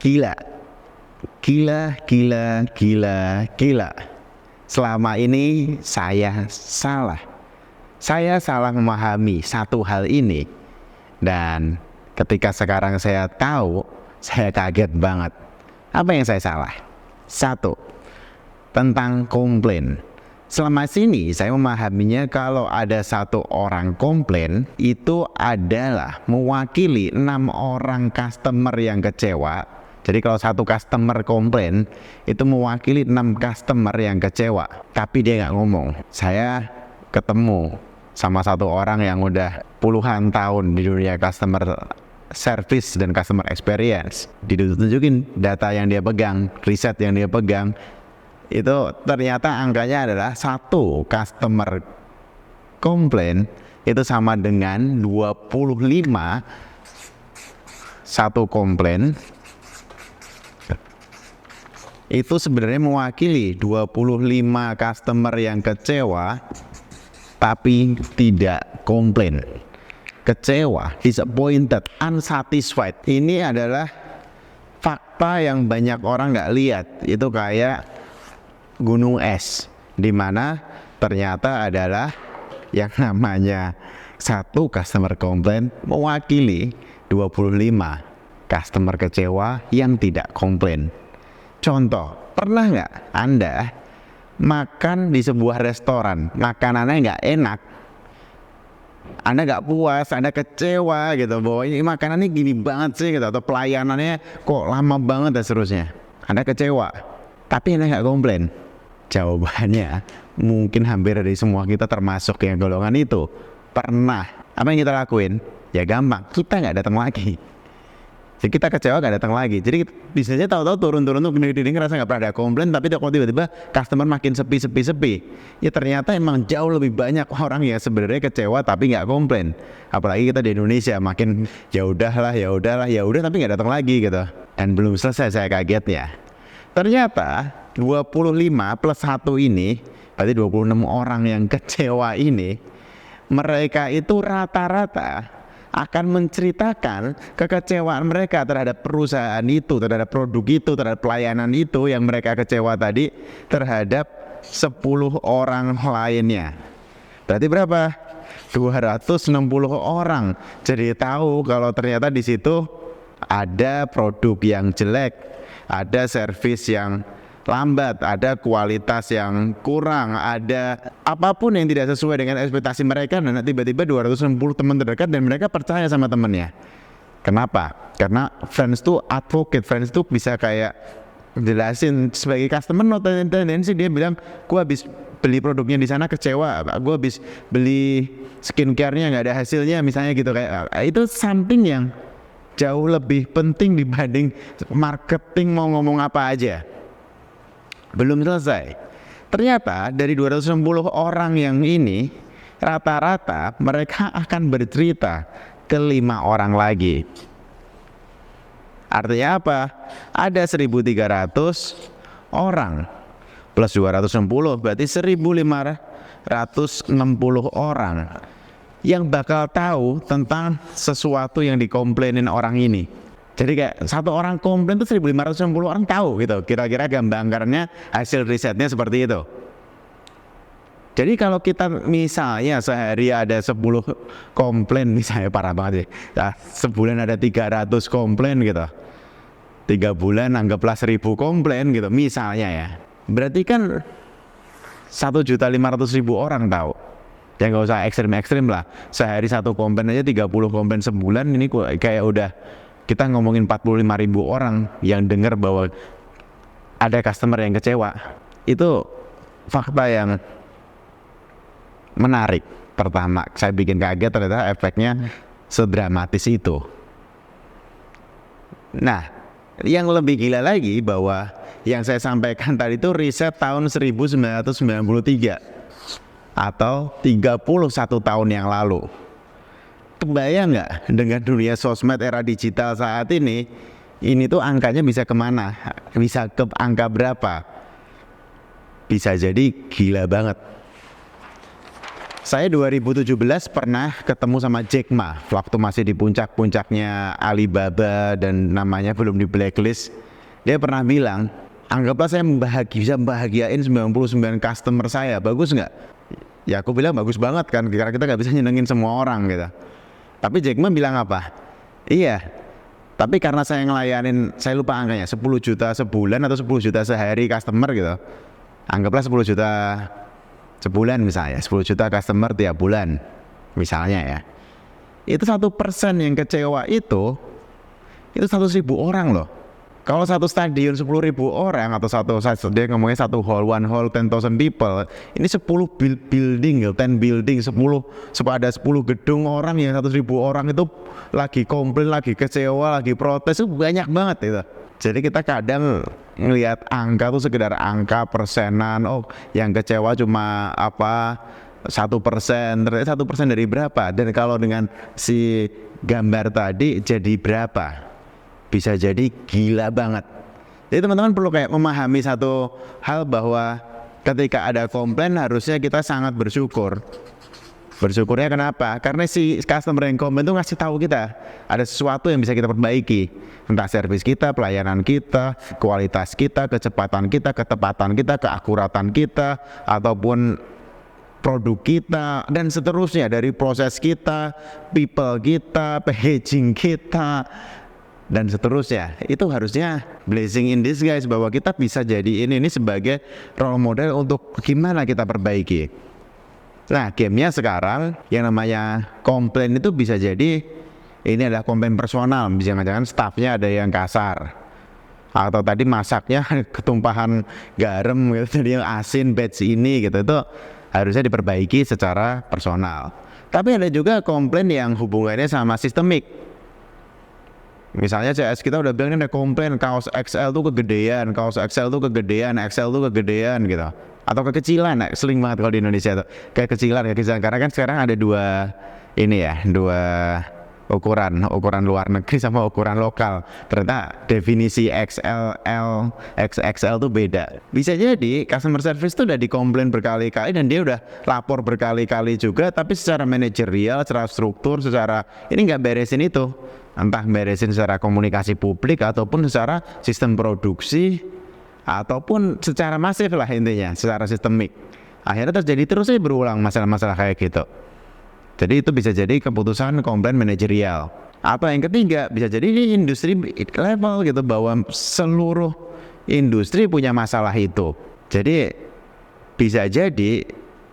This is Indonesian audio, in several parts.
Gila, gila, gila, gila, gila. Selama ini saya salah. Saya salah memahami satu hal ini. Dan ketika sekarang saya tahu, saya kaget banget. Apa yang saya salah? Satu, tentang komplain. Selama sini saya memahaminya kalau ada satu orang komplain itu adalah mewakili 6 orang customer yang kecewa. Jadi kalau satu customer komplain itu mewakili 6 customer yang kecewa. Tapi dia nggak ngomong. Saya ketemu sama satu orang yang udah puluhan tahun di dunia customer service dan customer experience. Ditunjukin data yang dia pegang, riset yang dia pegang, itu ternyata angkanya adalah satu customer komplain itu sama dengan 25 satu komplain itu sebenarnya mewakili 25 customer yang kecewa tapi tidak komplain. Kecewa, disappointed, unsatisfied. Ini adalah fakta yang banyak orang nggak lihat. Itu kayak gunung es, di mana ternyata adalah yang namanya satu customer komplain mewakili 25 customer kecewa yang tidak komplain. Contoh, pernah nggak Anda makan di sebuah restoran, makanannya nggak enak, Anda nggak puas, Anda kecewa gitu, bahwa ini makanannya gini banget sih gitu, atau pelayanannya kok lama banget dan seterusnya. Anda kecewa, tapi Anda nggak komplain. Jawabannya mungkin hampir dari semua kita termasuk yang golongan itu. Pernah. Apa yang kita lakuin? Ya gampang, kita nggak datang lagi. Jadi kita kecewa nggak datang lagi. Jadi bisa aja tahu-tahu turun-turun tuh gini-gini ngerasa nggak pernah ada komplain, tapi kok tiba-tiba customer makin sepi. Ya ternyata emang jauh lebih banyak orang yang sebenarnya kecewa tapi nggak komplain. Apalagi kita di Indonesia makin ya udahlah tapi nggak datang lagi gitu. Dan belum selesai saya kagetnya. Ternyata 25 plus 1 ini, berarti 26 orang yang kecewa ini, mereka itu rata-rata akan menceritakan kekecewaan mereka terhadap perusahaan itu, terhadap produk itu, terhadap pelayanan itu yang mereka kecewa tadi terhadap 10 orang lainnya. Berarti berapa? 260 orang. Jadi tahu kalau ternyata di situ ada produk yang jelek, ada servis yang lambat, ada kualitas yang kurang, ada apapun yang tidak sesuai dengan ekspektasi mereka, dan tiba-tiba 260 teman terdekat dan mereka percaya sama temannya. Kenapa? Karena friends tuh advocate, friends tuh bisa kayak jelasin sebagai customer, no tendensi dia bilang, gua habis beli produknya di sana kecewa, gua habis beli skincare-nya nggak ada hasilnya misalnya gitu, kayak itu something yang jauh lebih penting dibanding marketing mau ngomong apa aja. Belum selesai. Ternyata dari 260 orang yang ini rata-rata mereka akan bercerita ke 5 orang lagi. Artinya apa? Ada 1.300 orang plus 260 berarti 1.560 orang yang bakal tahu tentang sesuatu yang dikomplainin orang ini. Jadi kayak satu orang komplain tuh 1.560 orang tahu gitu. Kira-kira gambarannya hasil risetnya seperti itu. Jadi kalau kita misalnya sehari ada 10 komplain, misalnya parah banget ya. Nah, sebulan ada 300 komplain gitu. 3 bulan anggaplah 1.000 komplain gitu misalnya ya. Berarti kan 1.500.000 orang tahu. Ya nggak usah ekstrim-ekstrim lah. Sehari satu komplain aja 30 komplain sebulan, ini kayak udah kita ngomongin 45.000 orang yang dengar bahwa ada customer yang kecewa. Itu fakta yang menarik. Pertama, saya bikin kaget ternyata efeknya sedramatis itu. Nah, yang lebih gila lagi bahwa yang saya sampaikan tadi itu riset tahun 1993 atau 31 tahun yang lalu. Kebayang nggak dengan dunia sosmed era digital saat ini tuh angkanya bisa kemana? Bisa ke angka berapa? Bisa jadi gila banget. Saya 2017 pernah ketemu sama Jack Ma waktu masih di puncak-puncaknya Alibaba dan namanya belum di blacklist. Dia pernah bilang, anggaplah saya bisa membahagiain 99 customer saya, bagus nggak? Ya aku bilang bagus banget kan, karena kita nggak bisa nyenengin semua orang gitu. Tapi Jack Ma bilang apa? Iya, tapi karena saya ngelayanin, saya lupa angkanya, 10 juta sebulan atau 10 juta sehari customer gitu. Anggaplah 10 juta sebulan misalnya, 10 juta customer tiap bulan misalnya ya. Itu 1% yang kecewa itu 100.000 orang loh. Kalau satu stadion 10.000 orang atau dia ngomongnya satu hall, one hall 10,000 people, ini 10 building, 10 building, 10 ada 10 gedung orang yang 100.000 orang itu lagi komplain, lagi kecewa, lagi protes, itu banyak banget itu. Jadi kita kadang ngelihat angka tuh sekedar angka persenan, oh yang kecewa cuma 1%, ternyata 1% dari berapa? Dan kalau dengan si gambar tadi jadi berapa? Bisa jadi gila banget. Jadi teman-teman perlu kayak memahami satu hal bahwa ketika ada komplain harusnya kita sangat bersyukur. Bersyukurnya kenapa? Karena si customer yang komplain itu ngasih tahu kita ada sesuatu yang bisa kita perbaiki. Entah servis kita, pelayanan kita, kualitas kita, kecepatan kita, ketepatan kita, keakuratan kita, ataupun produk kita, dan seterusnya dari proses kita, people kita, packaging kita, dan seterusnya. Itu harusnya blessing in disguise bahwa kita bisa jadi ini sebagai role model untuk gimana kita perbaiki. Nah, gamenya sekarang yang namanya komplain itu bisa jadi ini adalah komplain personal, jangan-jangan staffnya ada yang kasar, atau tadi masaknya ketumpahan garam gitu, jadi yang asin batch ini gitu, itu harusnya diperbaiki secara personal. Tapi ada juga komplain yang hubungannya sama sistemik. Misalnya CS kita udah bilang ini ada komplain kaos XL tuh kegedean, Excel tuh kegedean gitu. Atau kekecilan, sering banget kalau di Indonesia tuh kekecilan karena kan sekarang ada dua ukuran luar negeri sama ukuran lokal. Ternyata definisi XL, XXL tuh beda. Bisa jadi customer service tuh udah dikomplain berkali-kali dan dia udah lapor berkali-kali juga, tapi secara manajerial, secara struktur, secara ini nggak beresin itu. Entah beresin secara komunikasi publik ataupun secara sistem produksi, ataupun secara masif lah intinya, secara sistemik. Akhirnya terjadi terus berulang masalah-masalah kayak gitu. Jadi itu bisa jadi keputusan komplain manajerial. Atau yang ketiga bisa jadi di industri level gitu, bahwa seluruh industri punya masalah itu. Jadi bisa jadi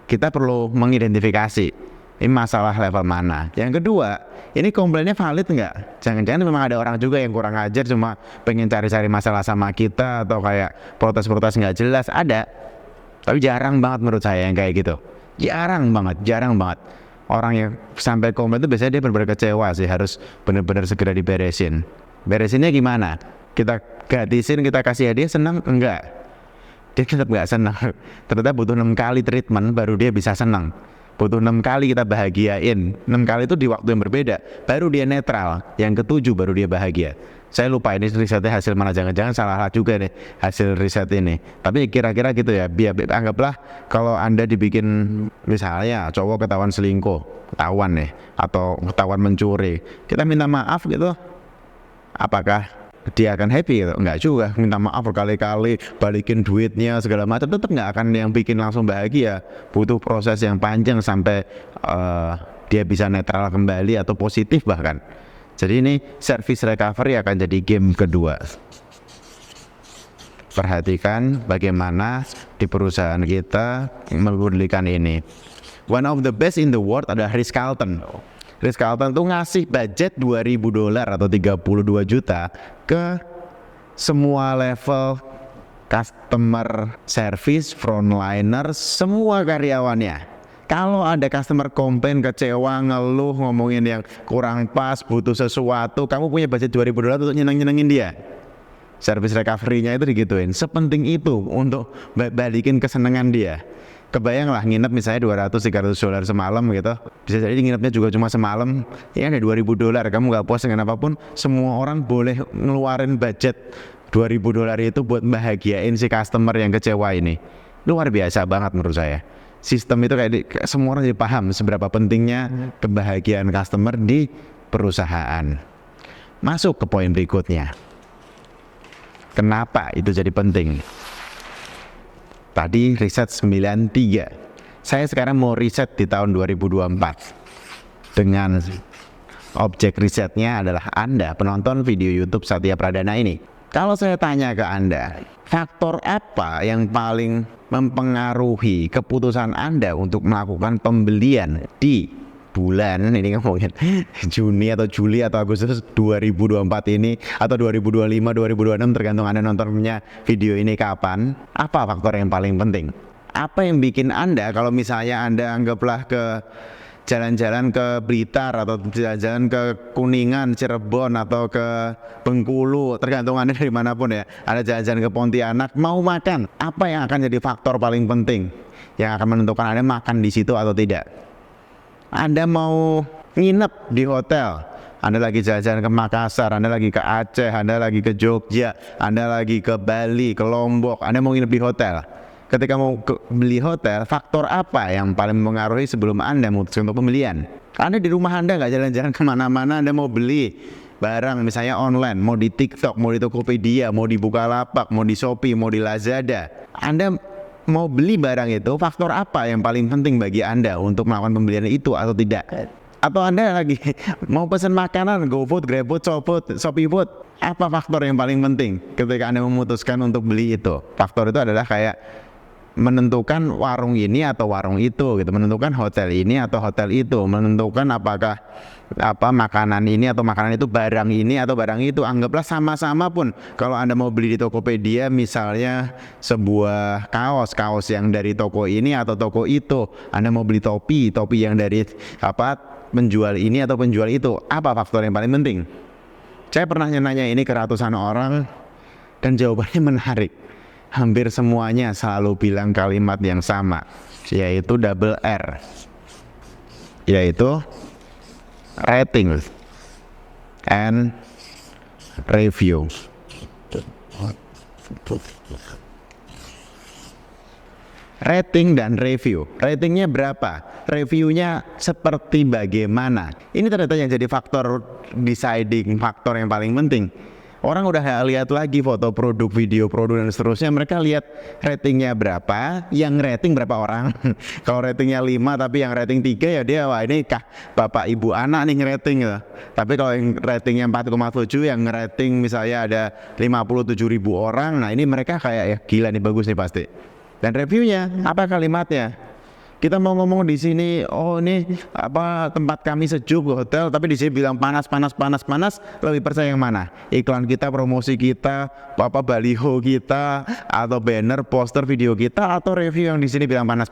kita perlu mengidentifikasi ini masalah level mana. Yang kedua, ini komplainnya valid nggak? Jangan-jangan memang ada orang juga yang kurang ajar, cuma pengen cari-cari masalah sama kita, atau kayak protes-protes nggak jelas. Ada, tapi jarang banget menurut saya yang kayak gitu. Jarang banget. Orang yang sampai komplain itu biasanya dia benar-benar kecewa sih, harus benar-benar segera diberesin. Beresinnya gimana? Kita gratisin, kita kasih hadiah, senang? Enggak. Dia tetap nggak senang. Ternyata butuh 6 kali treatment baru dia bisa senang. Butuh 6 kali kita bahagiain. 6 kali itu di waktu yang berbeda, baru dia netral. Yang ke-7 baru dia bahagia. Saya lupa ini risetnya hasil mana, jangan-jangan salah juga nih hasil riset ini. Tapi kira-kira gitu ya, biar anggaplah kalau Anda dibikin misalnya cowok ketahuan selingkuh, ketahuan nih, atau ketahuan mencuri, kita minta maaf gitu, apakah dia akan happy gitu? Enggak juga, minta maaf berkali-kali, balikin duitnya segala macam, tetap nggak akan yang bikin langsung bahagia. Butuh proses yang panjang sampai dia bisa netral kembali atau positif bahkan. Jadi ini service recovery akan jadi game kedua. Perhatikan bagaimana di perusahaan kita mempedulikan ini. One of the best in the world adalah Ritz-Carlton. Ritz-Carlton tuh ngasih budget $2.000 atau 32 juta ke semua level customer service, frontliner, semua karyawannya. Kalau ada customer komplain, kecewa, ngeluh, ngomongin yang kurang pas, butuh sesuatu, kamu punya budget $2.000 untuk nyeneng-nyenengin dia. Service recovery-nya itu digituin. Sepenting itu untuk balikin kesenangan dia. Kebayang lah nginep misalnya $200-300 semalam gitu. Bisa jadi nginepnya juga cuma semalam. Ya ada $2.000, kamu gak puas dengan apapun, semua orang boleh ngeluarin budget $2.000 itu buat bahagiain si customer yang kecewa ini. Luar biasa banget menurut saya. sistem itu kayak semua orang jadi paham seberapa pentingnya kebahagiaan customer di perusahaan. Masuk ke poin berikutnya. Kenapa itu jadi penting? Tadi riset 93. Saya sekarang mau riset di tahun 2024. Dengan objek risetnya adalah Anda, penonton video YouTube Satya Pradana ini. Kalau saya tanya ke Anda, faktor apa yang paling mempengaruhi keputusan Anda untuk melakukan pembelian di bulan ini, ngomongin Juni atau Juli atau Agustus 2024 ini, atau 2025, 2026, tergantung Anda nontonnya video ini kapan. Apa faktor yang paling penting? Apa yang bikin Anda, kalau misalnya Anda anggaplah ke jalan-jalan ke Blitar atau jalan-jalan ke Kuningan, Cirebon atau ke Bengkulu, tergantung Anda dari manapun ya, ada jalan-jalan ke Pontianak, mau makan, apa yang akan jadi faktor paling penting yang akan menentukan Anda makan di situ atau tidak? Anda mau nginep di hotel, Anda lagi jalan-jalan ke Makassar, Anda lagi ke Aceh, Anda lagi ke Jogja, Anda lagi ke Bali, ke Lombok, Anda mau nginep di hotel. Ketika mau beli hotel, faktor apa yang paling mempengaruhi sebelum Anda memutuskan untuk pembelian? Anda di rumah Anda nggak jalan-jalan kemana-mana, Anda mau beli barang misalnya online, mau di TikTok, mau di Tokopedia, mau di Bukalapak, mau di Shopee, mau di Lazada. Anda mau beli barang itu, faktor apa yang paling penting bagi Anda untuk melakukan pembelian itu atau tidak? Atau Anda lagi mau pesan makanan, GoFood, GrabFood, Shopee Food, apa faktor yang paling penting ketika Anda memutuskan untuk beli itu? Faktor itu adalah kayak menentukan warung ini atau warung itu gitu, menentukan hotel ini atau hotel itu, menentukan apakah makanan ini atau makanan itu, barang ini atau barang itu. Anggaplah sama-sama pun, kalau Anda mau beli di Tokopedia misalnya sebuah kaos yang dari toko ini atau toko itu, Anda mau beli topi yang dari penjual ini atau penjual itu, apa faktor yang paling penting? Saya pernah nanya ini ke ratusan orang dan jawabannya menarik. Hampir semuanya selalu bilang kalimat yang sama, yaitu double R, yaitu rating and review. Rating dan review. Ratingnya berapa? Reviewnya seperti bagaimana? Ini ternyata yang jadi faktor deciding, faktor yang paling penting. Orang udah gak lihat lagi foto produk, video produk dan seterusnya, mereka lihat ratingnya berapa, yang rating berapa orang. Kalau ratingnya 5 tapi yang rating 3 ya dia, wah ini kah bapak ibu anak nih ngerating gitu. Tapi kalau yang ratingnya 4,7, yang ngerating misalnya ada 57.000 orang, nah ini mereka kayak ya gila nih, bagus nih pasti. Dan reviewnya apa kalimatnya? Kita mau ngomong di sini, oh ini tempat kami sejuk hotel, tapi di sini bilang panas, lebih percaya yang mana? Iklan kita, promosi kita, baliho kita, atau banner, poster, video kita, atau review yang di sini bilang panas.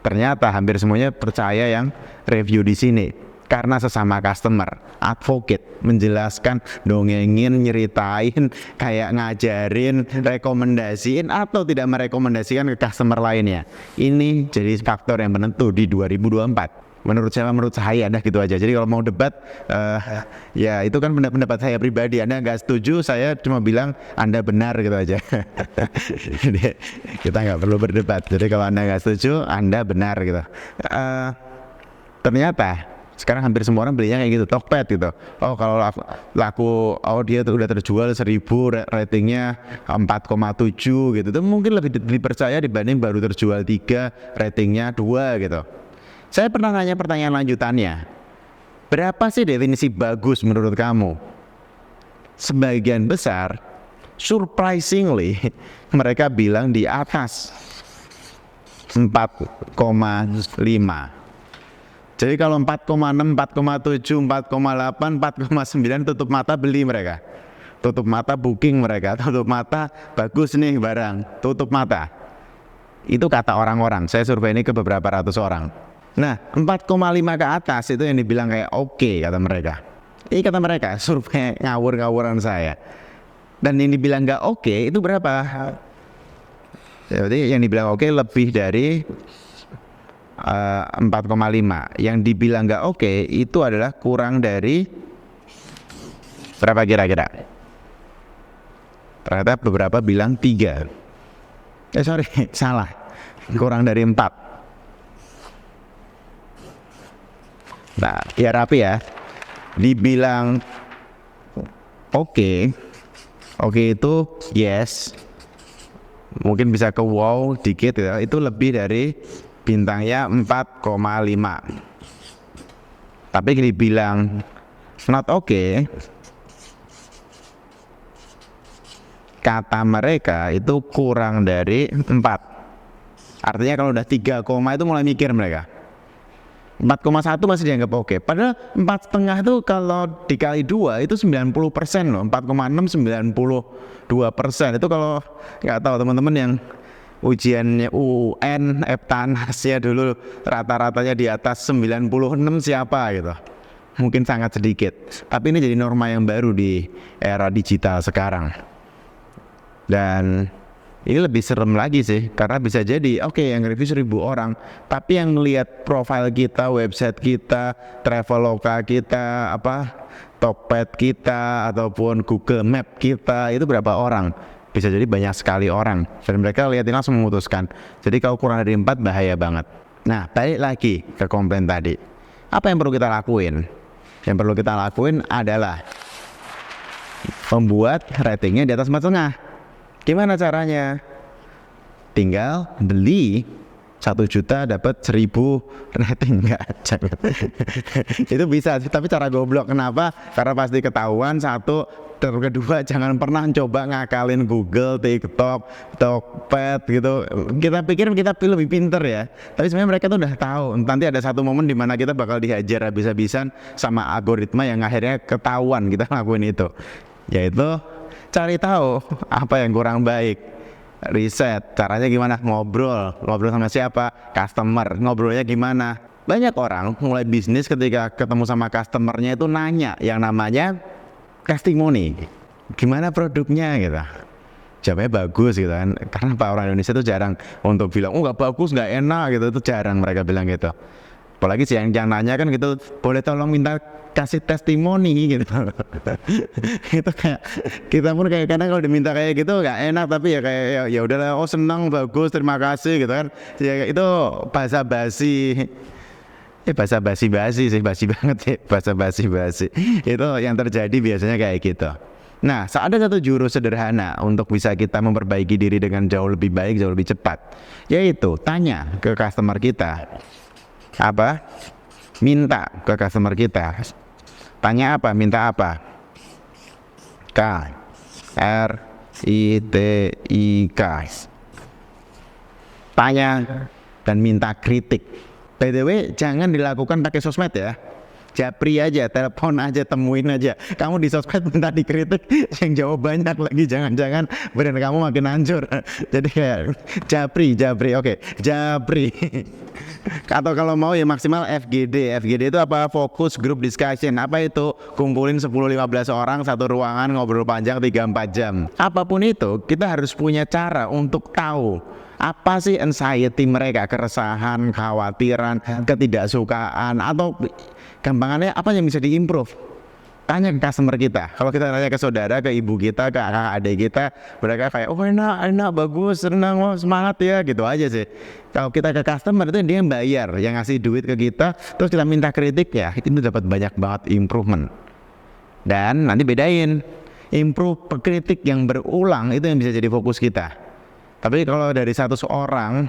Ternyata hampir semuanya percaya yang review di sini. Karena sesama customer, advocate, menjelaskan, dongengin, nyeritain, kayak ngajarin, rekomendasiin atau tidak merekomendasikan ke customer lainnya. Ini jadi faktor yang menentu di 2024. Menurut saya dah gitu aja. Jadi kalau mau debat, ya itu kan pendapat saya pribadi. Anda nggak setuju, saya cuma bilang Anda benar gitu aja. Jadi kita nggak perlu berdebat. Jadi kalau Anda nggak setuju, Anda benar gitu. Ternyata sekarang hampir semua orang belinya kayak gitu, Tokped gitu. Oh kalau laku, oh dia udah terjual 1000, ratingnya 4,7 gitu. Itu mungkin lebih dipercaya dibanding baru terjual 3, ratingnya 2 gitu. Saya pernah nanya pertanyaan lanjutannya, berapa sih definisi bagus menurut kamu? Sebagian besar, surprisingly, mereka bilang di atas 4,5. Jadi kalau 4,6, 4,7, 4,8, 4,9 tutup mata beli mereka. Tutup mata booking mereka, tutup mata bagus nih barang, tutup mata. Itu kata orang-orang, saya survei ini ke beberapa ratus orang. Nah 4,5 ke atas itu yang dibilang kayak oke, kata mereka. Ini kata mereka, survei ngawur-ngawuran saya. Dan ini bilang nggak oke itu berapa? Jadi yang dibilang oke lebih dari 4,5. Yang dibilang nggak oke itu adalah kurang dari berapa kira-kira? Ternyata beberapa bilang 3. Salah, kurang dari 4. Nah, ya rapi ya. Dibilang oke itu yes. Mungkin bisa ke wow dikit ya. Itu lebih dari bintangnya 4,5. Tapi dibilang not okay, kata mereka itu kurang dari 4. Artinya kalau udah 3, itu mulai mikir mereka. 4,1 masih dianggap oke. Padahal 4,5 itu kalau dikali 2 itu 90% loh. 4,6 92%. Itu kalau nggak tahu teman-teman yang ujiannya UN, Eptanasnya dulu rata-ratanya di atas 96 siapa gitu. Mungkin sangat sedikit. Tapi ini jadi norma yang baru di era digital sekarang. Dan ini lebih serem lagi sih, karena bisa jadi oke, yang review 1.000 orang, tapi yang melihat profile kita, website kita, Traveloka kita, Tokped kita, ataupun Google Map kita, itu berapa orang? Bisa jadi banyak sekali orang, dan mereka lihat ini langsung memutuskan. Jadi kalau kurang dari 4 bahaya banget. Nah, balik lagi ke komplain tadi. Apa yang perlu kita lakuin? Yang perlu kita lakuin adalah membuat ratingnya di atas 4,5. Gimana caranya? Tinggal beli 1 juta dapat 1.000 rating. Enggak, jangan. Itu bisa, tapi cara goblok. Kenapa? Karena pasti ketahuan. Satu, terus kedua, jangan pernah coba ngakalin Google, TikTok, Tokped gitu. Kita pikir kita lebih pinter ya, tapi sebenarnya mereka tuh udah tahu. Nanti ada satu momen dimana kita bakal dihajar habis-habisan sama algoritma yang akhirnya ketahuan kita ngelakuin itu. Yaitu cari tahu apa yang kurang baik, riset, caranya gimana, ngobrol sama siapa, customer, ngobrolnya gimana. Banyak orang mulai bisnis ketika ketemu sama customernya itu nanya yang namanya testimoni, gimana produknya gitu. Jawabnya bagus gitu kan, karena orang Indonesia itu jarang untuk bilang nggak bagus, nggak enak gitu, itu jarang mereka bilang gitu. Apalagi sih yang nanya kan gitu, boleh tolong minta kasih testimoni gitu. Itu kayak kita pun kayak kadang kalau diminta kayak gitu nggak enak, tapi ya kayak ya udahlah, senang, bagus, terima kasih gitu kan. Ya itu bahasa basi. Bahasa basi sih, basi banget ya, bahasa basi. Itu yang terjadi biasanya kayak gitu. Nah, ada satu jurus sederhana untuk bisa kita memperbaiki diri dengan jauh lebih baik, jauh lebih cepat, yaitu tanya ke customer kita. Minta ke customer kita. Tanya apa? Minta apa? KRITIK. Tanya dan minta kritik. By the way, jangan dilakukan pakai sosmed ya. Japri aja, telepon aja, temuin aja. Kamu di sosmed minta dikritik, yang jawab banyak lagi, jangan-jangan brand kamu makin hancur. Jadi kayak japri, oke, japri. Atau kalau mau ya maksimal FGD. FGD itu apa? Focus Group Discussion. Apa itu? Kumpulin 10-15 orang satu ruangan, ngobrol panjang 3-4 jam. Apapun itu, kita harus punya cara untuk tahu apa sih anxiety mereka, keresahan, kekhawatiran, ketidaksukaan, atau gampangannya apa yang bisa diimprove. Tanya ke customer kita. Kalau kita tanya ke saudara, ke ibu kita, ke kakak adik kita, mereka kayak enak, bagus, senang, semangat ya, gitu aja sih. Kalau kita ke customer itu dia yang bayar, yang ngasih duit ke kita, terus kita minta kritik ya, itu dapat banyak banget improvement. Dan nanti bedain, improve kritik yang berulang itu yang bisa jadi fokus kita. Tapi kalau dari 100 orang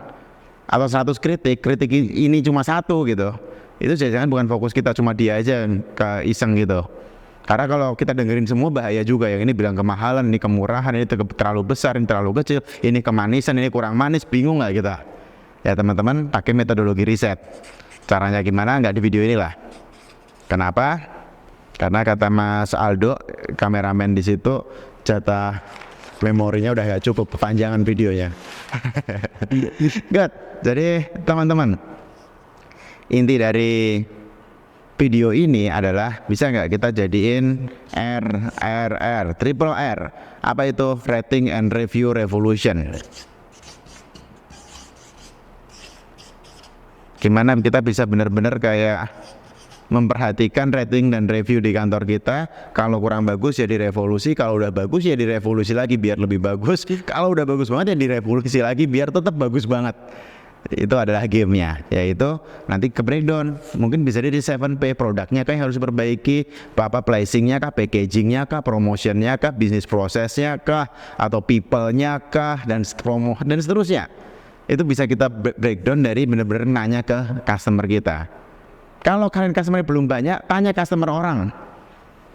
atau 100 kritik ini cuma 1 gitu, itu jangan bukan fokus kita, cuma dia aja ke iseng gitu. Karena kalau kita dengerin semua bahaya juga. Yang ini bilang kemahalan, ini kemurahan, ini terlalu besar, ini terlalu kecil, ini kemanisan, ini kurang manis, bingung nggak kita? Ya teman-teman, pakai metodologi riset. Caranya gimana? Nggak di video inilah. Kenapa? Karena kata Mas Aldo, kameramen di situ, jatah memorinya udah gak cukup, kepanjangan videonya. Good. Jadi teman-teman, inti dari video ini adalah bisa nggak kita jadiin triple R. Apa itu? Rating and Review Revolution. Gimana kita bisa benar-benar kayak memperhatikan rating dan review di kantor kita. Kalau kurang bagus ya direvolusi, kalau udah bagus ya direvolusi lagi biar lebih bagus. Kalau udah bagus banget ya direvolusi lagi biar tetap bagus banget. Itu adalah gamenya, yaitu nanti ke breakdown. Mungkin bisa jadi 7P, produknya kah yang harus diperbaiki, apa placingnya kah, packagingnya kah, promotionnya kah, bisnis prosesnya kah, atau people-nya kah, dan seterusnya. Itu bisa kita breakdown dari benar-benar nanya ke customer kita. Kalau kalian customer belum banyak, tanya customer orang.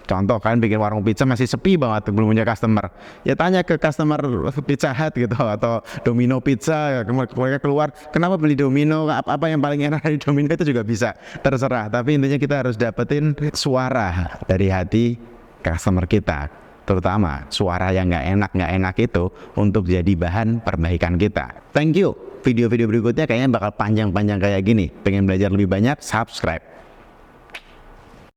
Contoh kalian bikin warung pizza masih sepi banget, belum punya customer, ya tanya ke customer Pizza Hut gitu atau Domino Pizza. Mereka keluar, kenapa beli Domino, apa yang paling enak dari Domino, itu juga bisa, terserah. Tapi intinya kita harus dapetin suara dari hati customer kita, terutama suara yang nggak enak itu untuk jadi bahan perbaikan kita. Thank you. Video-video berikutnya kayaknya bakal panjang-panjang kayak gini. Pengen belajar lebih banyak, subscribe.